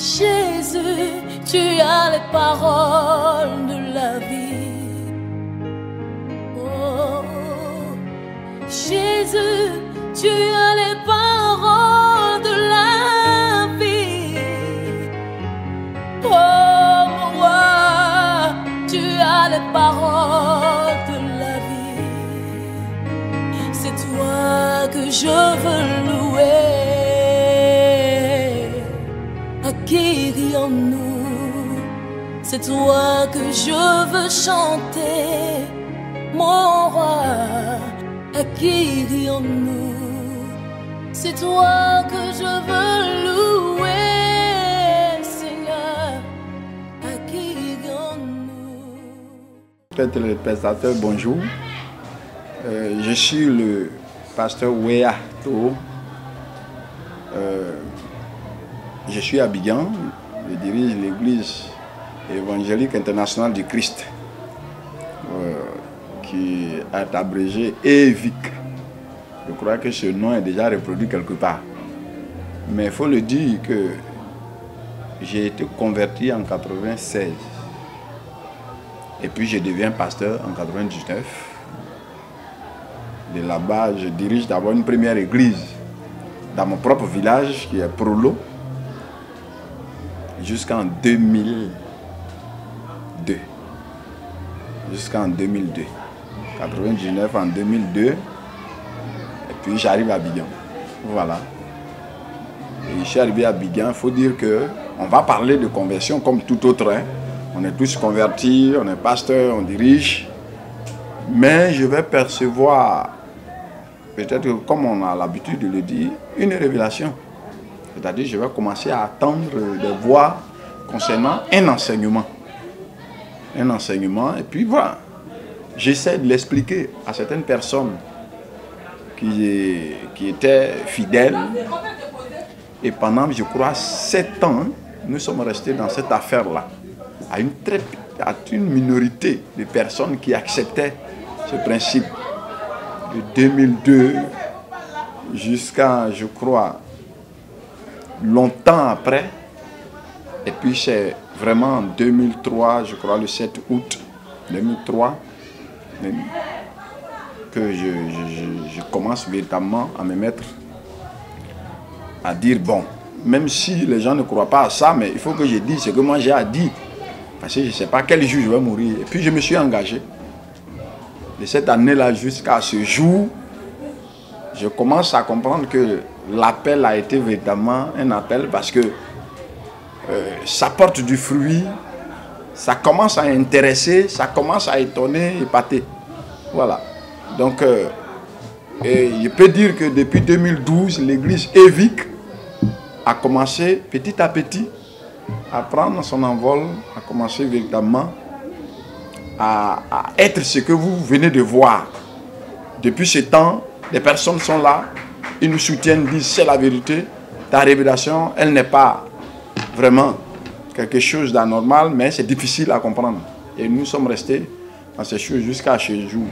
Jésus, tu as les paroles de la vie. Oh, Jésus, tu as les paroles de la vie. Oh, mon roi, tu as les paroles de la vie. C'est toi que je veux louer. À qui rions-nous? C'est toi que je veux chanter, mon roi. À qui rions-nous? C'est toi que je veux louer, Seigneur. À qui rions-nous? Téléspectateurs, bonjour. Je suis le pasteur Wea Toro. Je suis à Abidjan, je dirige l'église évangélique internationale du Christ, qui est abrégé EVIC. Je crois que ce nom est déjà reproduit quelque part. Mais il faut le dire que j'ai été converti en 96. Et puis je deviens pasteur en 99. De là-bas, je dirige d'abord une première église dans mon propre village qui est Prolo, jusqu'en 2002. Jusqu'en 2002. 99 en 2002. Et puis j'arrive à Abidjan. Voilà. Et je suis arrivé à Abidjan. Il faut dire qu'on va parler de conversion comme tout autre. Hein. On est tous convertis, on est pasteur, on dirige. Mais je vais percevoir, peut-être comme on a l'habitude de le dire, une révélation. C'est-à-dire, je vais commencer à attendre des voix concernant un enseignement. Un enseignement, et puis voilà. J'essaie de l'expliquer à certaines personnes qui étaient fidèles. Et pendant, je crois, 7 ans, nous sommes restés dans cette affaire-là. À une minorité de personnes qui acceptaient ce principe. De 2002 jusqu'à, je crois, longtemps après. Et puis c'est vraiment en 2003, je crois le 7 août 2003, que je commence véritablement à me mettre à dire, bon, même si les gens ne croient pas à ça, mais il faut que je dise ce que moi j'ai à dire. Parce que je ne sais pas quel jour je vais mourir. Et puis je me suis engagé. De cette année-là jusqu'à ce jour, je commence à comprendre que l'appel a été véritablement un appel parce que ça porte du fruit, ça commence à intéresser, ça commence à étonner, épater. Voilà. Donc, je peux dire que depuis 2012, l'église EVIC a commencé petit à petit à prendre son envol, a commencé véritablement à être ce que vous venez de voir. Depuis ce temps, les personnes sont là, ils nous soutiennent, disent c'est la vérité, ta révélation, elle n'est pas vraiment quelque chose d'anormal, mais c'est difficile à comprendre. Et nous sommes restés dans ces choses jusqu'à ce jour.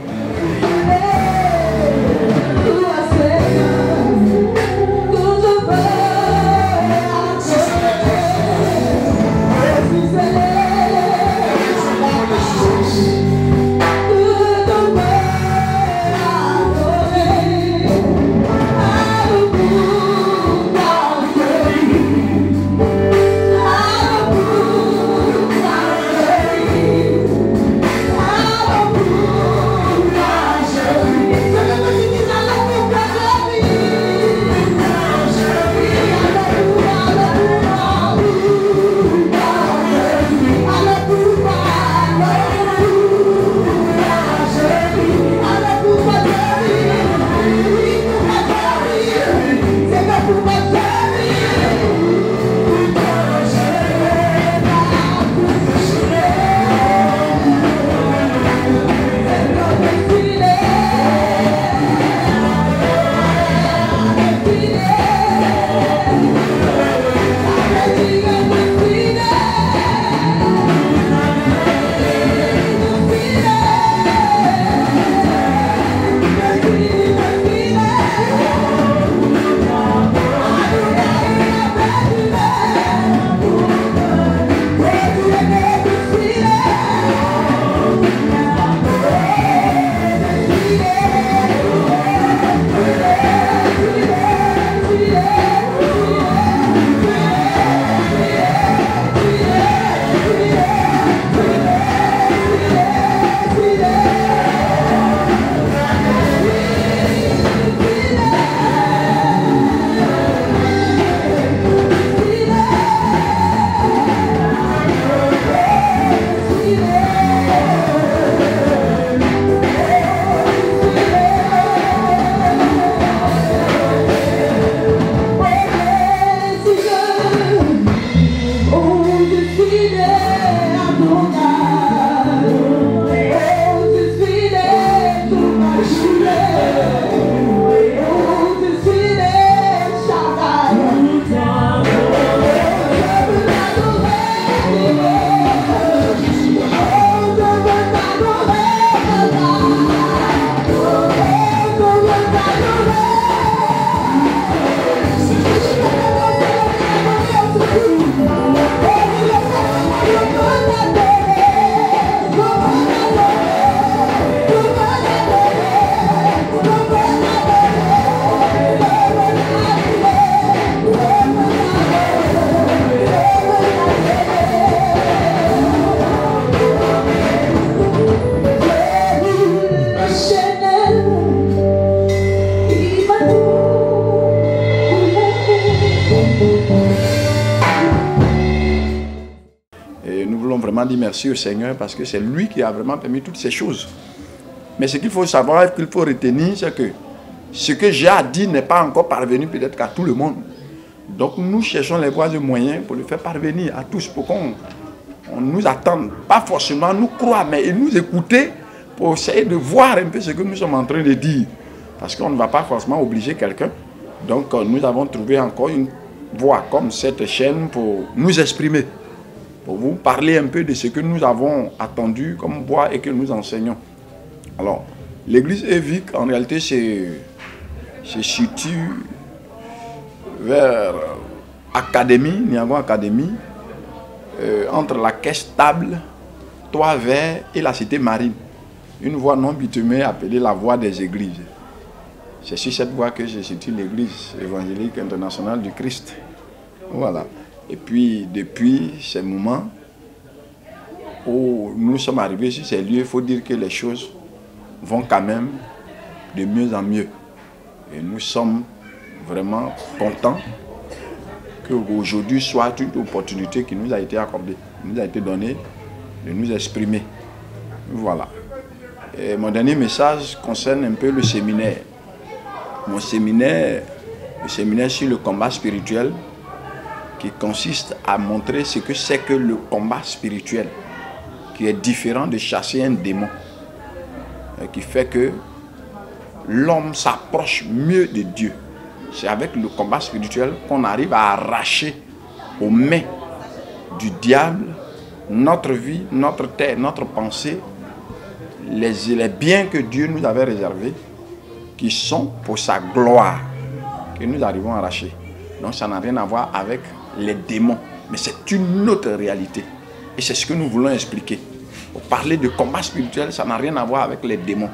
vraiment dit merci au Seigneur parce que c'est lui qui a vraiment permis toutes ces choses. Mais ce qu'il faut savoir, qu'il faut retenir, c'est que ce que j'ai à dire n'est pas encore parvenu peut-être qu'à tout le monde. Donc nous cherchons les voies et moyens pour le faire parvenir à tous, pour qu'on nous attende, pas forcément nous croire, mais nous écouter pour essayer de voir un peu ce que nous sommes en train de dire. Parce qu'on ne va pas forcément obliger quelqu'un. Donc nous avons trouvé encore une voie comme cette chaîne pour nous exprimer, pour vous parler un peu de ce que nous avons attendu comme voie et que nous enseignons. Alors, l'église évêque, en réalité, se situe vers Académie, Niagon Académie, entre la caisse stable, Trois-Verts et la cité marine. Une voie non bitumée appelée la voie des églises. C'est sur cette voie que se situe l'église évangélique internationale du Christ. Voilà. Et puis, depuis ces moments où nous sommes arrivés sur ces lieux, il faut dire que les choses vont quand même de mieux en mieux. Et nous sommes vraiment contents qu'aujourd'hui soit une opportunité qui nous a été accordée, nous a été donnée de nous exprimer. Voilà. Et mon dernier message concerne un peu le séminaire. Mon séminaire, le séminaire sur le combat spirituel, qui consiste à montrer ce que c'est que le combat spirituel, qui est différent de chasser un démon, qui fait que l'homme s'approche mieux de Dieu. C'est avec le combat spirituel qu'on arrive à arracher aux mains du diable notre vie, notre terre, notre pensée, les biens que Dieu nous avait réservés, qui sont pour sa gloire, que nous arrivons à arracher. Donc ça n'a rien à voir avec les démons, mais c'est une autre réalité. Et c'est ce que nous voulons expliquer. Pour parler de combat spirituel, ça n'a rien à voir avec les démons.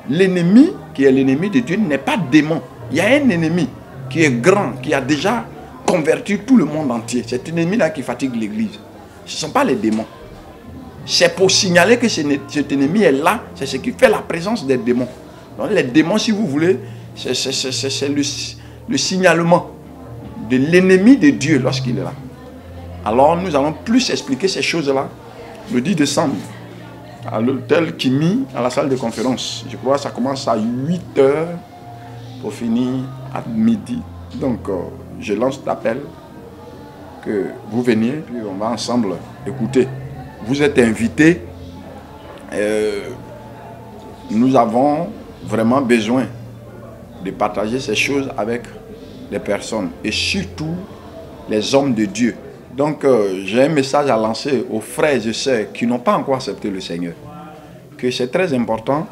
L'ennemi, qui est l'ennemi de Dieu, n'est pas démon. Il y a un ennemi qui est grand, qui a déjà converti tout le monde entier. Cet ennemi-là qui fatigue l'église. Ce ne sont pas les démons. C'est pour signaler que cet ennemi est là, c'est ce qui fait la présence des démons. Donc les démons, si vous voulez, c'est le signalement de l'ennemi de Dieu lorsqu'il est là. Alors nous allons plus expliquer ces choses-là le 10 décembre à l'hôtel Kimi, à la salle de conférence. Je crois que ça commence à 8 h pour finir à midi. Donc je lance l'appel que vous veniez, puis on va ensemble écouter. Vous êtes invités. Nous avons vraiment besoin de partager ces choses avec les personnes et surtout les hommes de Dieu. Donc j'ai un message à lancer aux frères et sœurs qui n'ont pas encore accepté le Seigneur, que c'est très important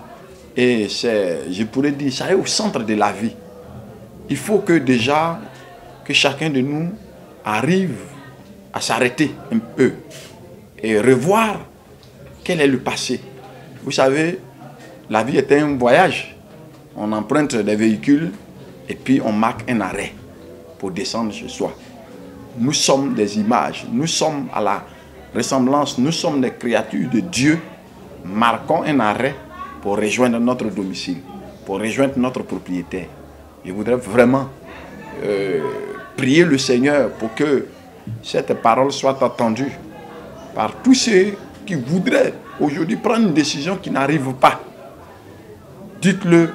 et c'est, je pourrais dire, ça est au centre de la vie. Il faut que déjà que chacun de nous arrive à s'arrêter un peu et revoir quel est le passé. Vous savez, la vie est un voyage. On emprunte des véhicules et puis on marque un arrêt pour descendre chez soi. Nous sommes des images, nous sommes à la ressemblance, nous sommes des créatures de Dieu. Marquons un arrêt pour rejoindre notre domicile, pour rejoindre notre propriétaire. Je voudrais vraiment prier le Seigneur pour que cette parole soit entendue par tous ceux qui voudraient aujourd'hui prendre une décision qui n'arrive pas. Dites-le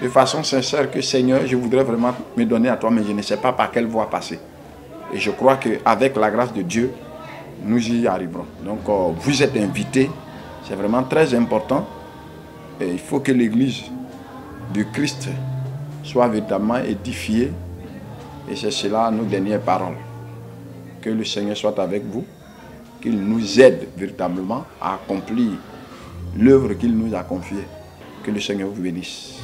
de façon sincère que Seigneur, je voudrais vraiment me donner à toi, mais je ne sais pas par quelle voie passer. Et je crois qu'avec la grâce de Dieu, nous y arriverons. Donc vous êtes invités, c'est vraiment très important. Et il faut que l'Église du Christ soit véritablement édifiée. Et c'est cela nos dernières paroles. Que le Seigneur soit avec vous, qu'il nous aide véritablement à accomplir l'œuvre qu'il nous a confiée. Que le Seigneur vous bénisse.